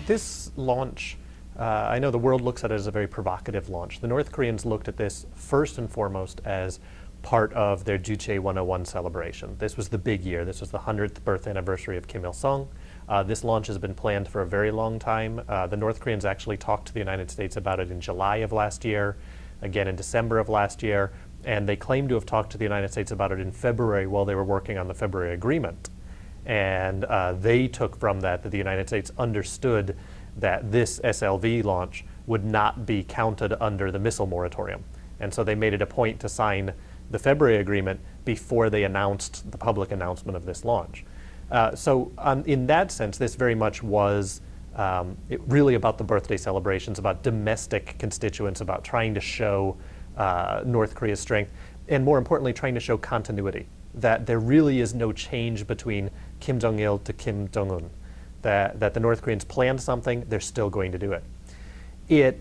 This launch, I know the world looks at it as a very provocative launch. The North Koreans looked at this first and foremost as part of their Juche 101 celebration. This was the big year. This was the 100th birth anniversary of Kim Il-sung. This launch has been planned for a very long time. The North Koreans actually talked to the United States about it in July of last year, again in December of last year, and they claim to have talked to the United States about it in February while they were working on the February agreement. And they took from that the United States understood that this SLV launch would not be counted under the missile moratorium. And so they made it a point to sign the February agreement before they announced the public announcement of this launch. In that sense, this very much was really about the birthday celebrations, about domestic constituents, about trying to show North Korea's strength, and more importantly, trying to show continuity, that there really is no change between Kim Jong-il to Kim Jong-un, that the North Koreans planned something, they're still going to do it. It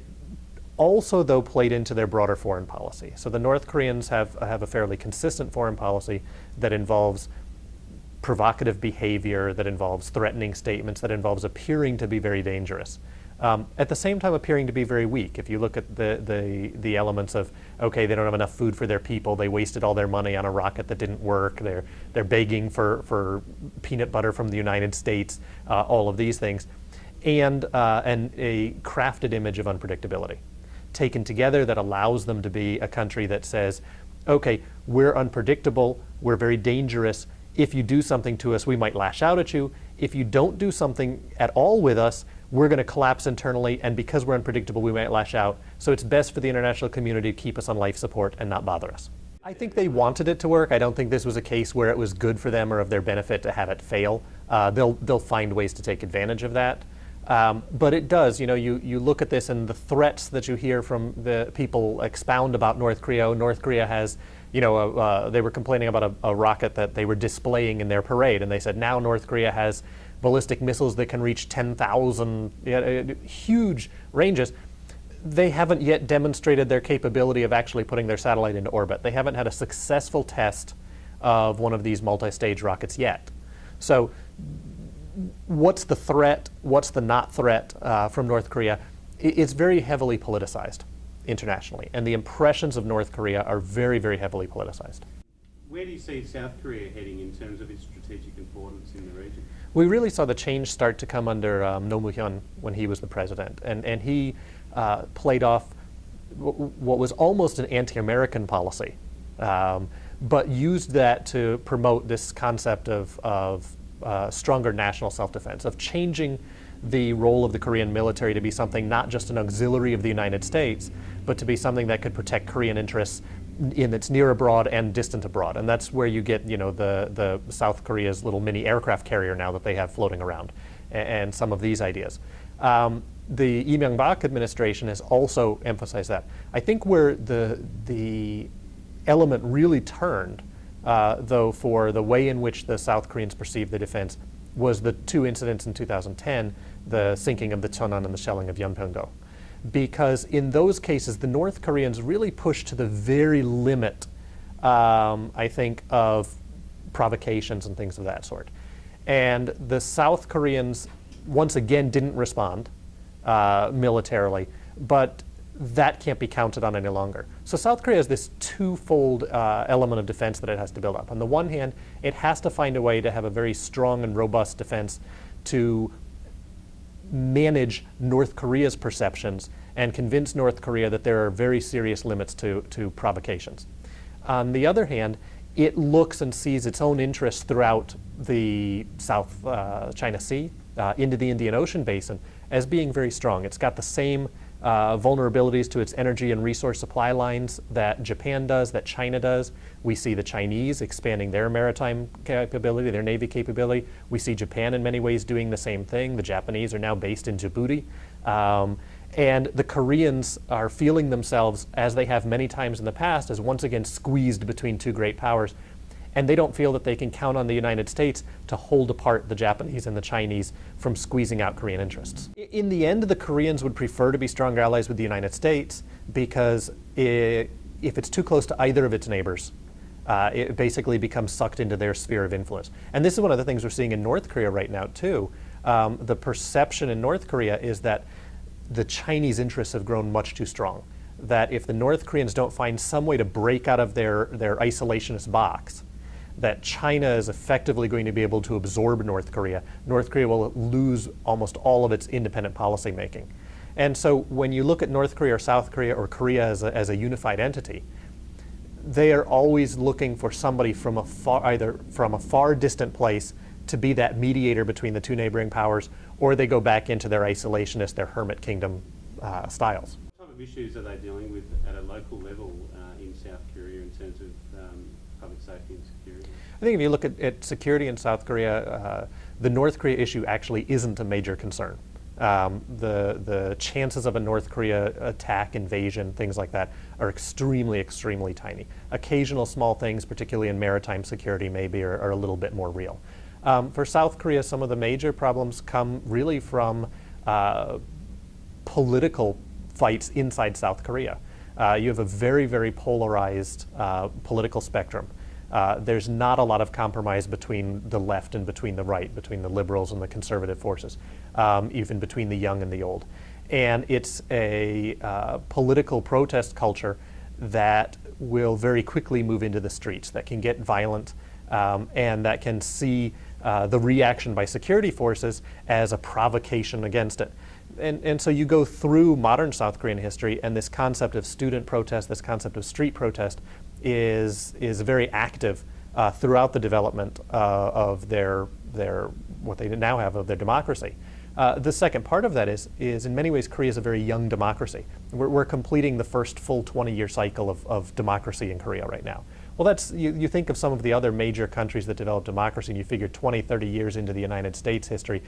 also, though, played into their broader foreign policy. So the North Koreans have a fairly consistent foreign policy that involves provocative behavior, that involves threatening statements, that involves appearing to be very dangerous. At the same time appearing to be very weak. If you look at the elements of, okay, they don't have enough food for their people, they wasted all their money on a rocket that didn't work, they're begging for peanut butter from the United States, all of these things, and a crafted image of unpredictability taken together that allows them to be a country that says, okay, we're unpredictable, we're very dangerous. If you do something to us, we might lash out at you. If you don't do something at all with us, we're going to collapse internally, and because we're unpredictable, we might lash out. So it's best for the international community to keep us on life support and not bother us. I think they wanted it to work. I don't think this was a case where it was good for them or of their benefit to have it fail. They'll find ways to take advantage of that. But it does, you look at this and the threats that you hear from the people expound about North Korea. North Korea has, they were complaining about a rocket that they were displaying in their parade, and they said now North Korea has ballistic missiles that can reach 10,000, huge ranges. They haven't yet demonstrated their capability of actually putting their satellite into orbit. They haven't had a successful test of one of these multi-stage rockets yet. So what's the threat? What's the not threat from North Korea? It's very heavily politicized internationally, and the impressions of North Korea are very, very heavily politicized. Where do you see South Korea heading in terms of its strategic importance in the region? We really saw the change start to come under Roh Moo-hyun when he was the president, and he played off what was almost an anti-American policy, but used that to promote this concept of stronger national self-defense, of changing the role of the Korean military to be something not just an auxiliary of the United States, but to be something that could protect Korean interests in its near abroad and distant abroad. And that's where you get, the South Korea's little mini aircraft carrier now that they have floating around, and some of these ideas. The Lee Myung-bak administration has also emphasized that. I think where the element really turned, though, for the way in which the South Koreans perceived the defense was the two incidents in 2010, the sinking of the Cheonan and the shelling of Yeonpyeong-do. Because in those cases, the North Koreans really pushed to the very limit, I think, of provocations and things of that sort. And the South Koreans, once again, didn't respond militarily, but that can't be counted on any longer. So South Korea has this twofold element of defense that it has to build up. On the one hand, it has to find a way to have a very strong and robust defense to manage North Korea's perceptions and convince North Korea that there are very serious limits to provocations. On the other hand, it looks and sees its own interests throughout the South China Sea, into the Indian Ocean basin, as being very strong. It's got the same vulnerabilities to its energy and resource supply lines that Japan does, that China does. We see the Chinese expanding their maritime capability, their Navy capability. We see Japan in many ways doing the same thing. The Japanese are now based in Djibouti. And the Koreans are feeling themselves, as they have many times in the past, as once again squeezed between two great powers. And they don't feel that they can count on the United States to hold apart the Japanese and the Chinese from squeezing out Korean interests. In the end, the Koreans would prefer to be stronger allies with the United States because if it's too close to either of its neighbors, it basically becomes sucked into their sphere of influence. And this is one of the things we're seeing in North Korea right now, too. The perception in North Korea is that the Chinese interests have grown much too strong. That if the North Koreans don't find some way to break out of their isolationist box, that China is effectively going to be able to absorb North Korea. North Korea will lose almost all of its independent policymaking. And so when you look at North Korea or South Korea or Korea as a unified entity, they are always looking for somebody from either from a far distant place to be that mediator between the two neighboring powers, or they go back into their isolationist, their hermit kingdom styles. What type of issues are they dealing with at a local level in South Korea in terms of public safety and security? I think if you look at security in South Korea, the North Korea issue actually isn't a major concern. The chances of a North Korea attack, invasion, things like that are extremely, extremely tiny. Occasional small things, particularly in maritime security, maybe are a little bit more real. For South Korea, some of the major problems come really from political fights inside South Korea. You have a very, very polarized political spectrum. There's not a lot of compromise between the left and between the right, between the liberals and the conservative forces, even between the young and the old. And it's a political protest culture that will very quickly move into the streets, that can get violent, and that can see the reaction by security forces as a provocation against it. And so you go through modern South Korean history, and this concept of student protest, this concept of street protest, is very active throughout the development of their what they now have of their democracy. The second part of that is in many ways Korea is a very young democracy. We're completing the first full 20-year cycle of democracy in Korea right now. Well, that's you think of some of the other major countries that developed democracy, and you figure 20, 30 years into the United States history,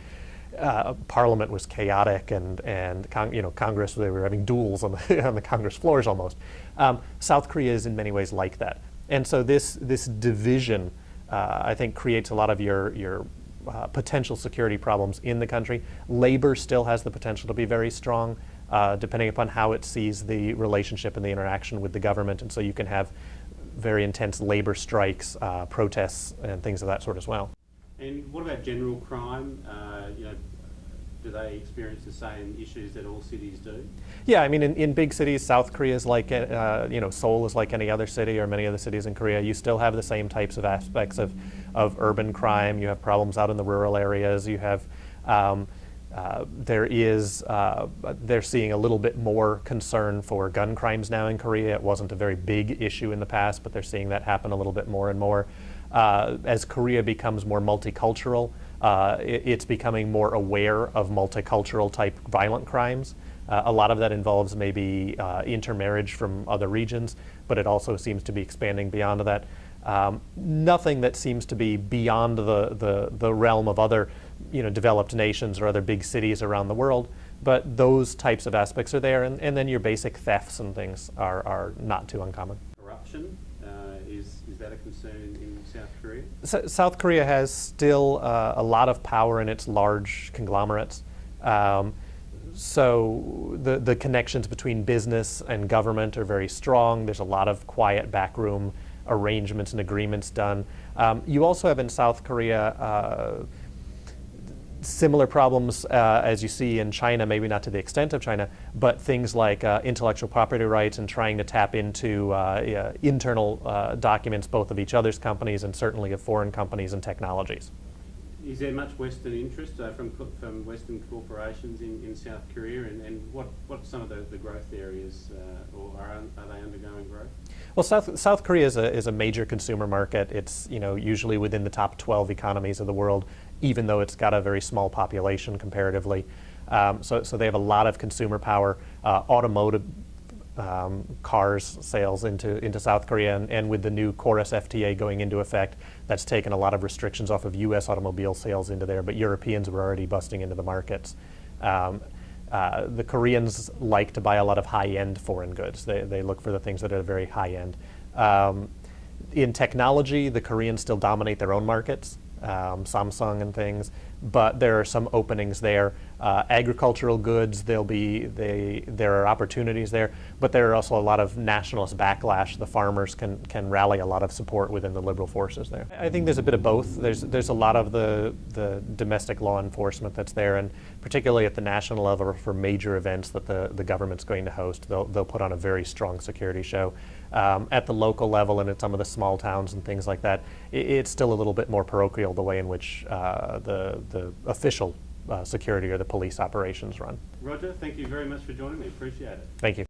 Parliament was chaotic, and Congress, they were having duels on the Congress floors almost. South Korea is in many ways like that, and so this division, I think, creates a lot of your potential security problems in the country. Labor still has the potential to be very strong, depending upon how it sees the relationship and the interaction with the government, and so you can have very intense labor strikes, protests, and things of that sort as well. And what about general crime? Do they experience the same issues that all cities do? Yeah, I mean, in big cities, South Korea is like, Seoul is like any other city, or many other cities in Korea. You still have the same types of aspects of urban crime. You have problems out in the rural areas. You have, they're seeing a little bit more concern for gun crimes now in Korea. It wasn't a very big issue in the past, but they're seeing that happen a little bit more and more. As Korea becomes more multicultural, it's becoming more aware of multicultural type violent crimes. A lot of that involves maybe intermarriage from other regions, but it also seems to be expanding beyond that. Nothing that seems to be beyond the realm of other developed nations or other big cities around the world, but those types of aspects are there, and then your basic thefts and things are not too uncommon. Corruption, is that a concern in South Korea? South Korea has still a lot of power in its large conglomerates. So the connections between business and government are very strong. There's a lot of quiet backroom arrangements and agreements done. You also have in South Korea similar problems as you see in China, maybe not to the extent of China, but things like intellectual property rights and trying to tap into internal documents both of each other's companies and certainly of foreign companies and technologies. Is there much Western interest from Western corporations in South Korea, and what are some of the growth areas, or are they undergoing growth? Well, South Korea is a major consumer market. It's usually within the top 12 economies of the world, even though it's got a very small population comparatively. So they have a lot of consumer power, automotive cars sales into South Korea, and with the new Chorus FTA going into effect, that's taken a lot of restrictions off of U.S. automobile sales into there, but Europeans were already busting into the markets. The Koreans like to buy a lot of high-end foreign goods. They look for the things that are very high-end. In technology, the Koreans still dominate their own markets, Samsung and things, but there are some openings there. Agricultural goods, there are opportunities there, but there are also a lot of nationalist backlash. The farmers can rally a lot of support within the liberal forces there. I think there's a bit of both. There's a lot of the domestic law enforcement that's there, and particularly at the national level for major events that the government's going to host, they'll put on a very strong security show. At the local level and at some of the small towns and things like that, it's still a little bit more parochial, the way in which the official security or the police operations run. Rodger, thank you very much for joining me. Appreciate it. Thank you.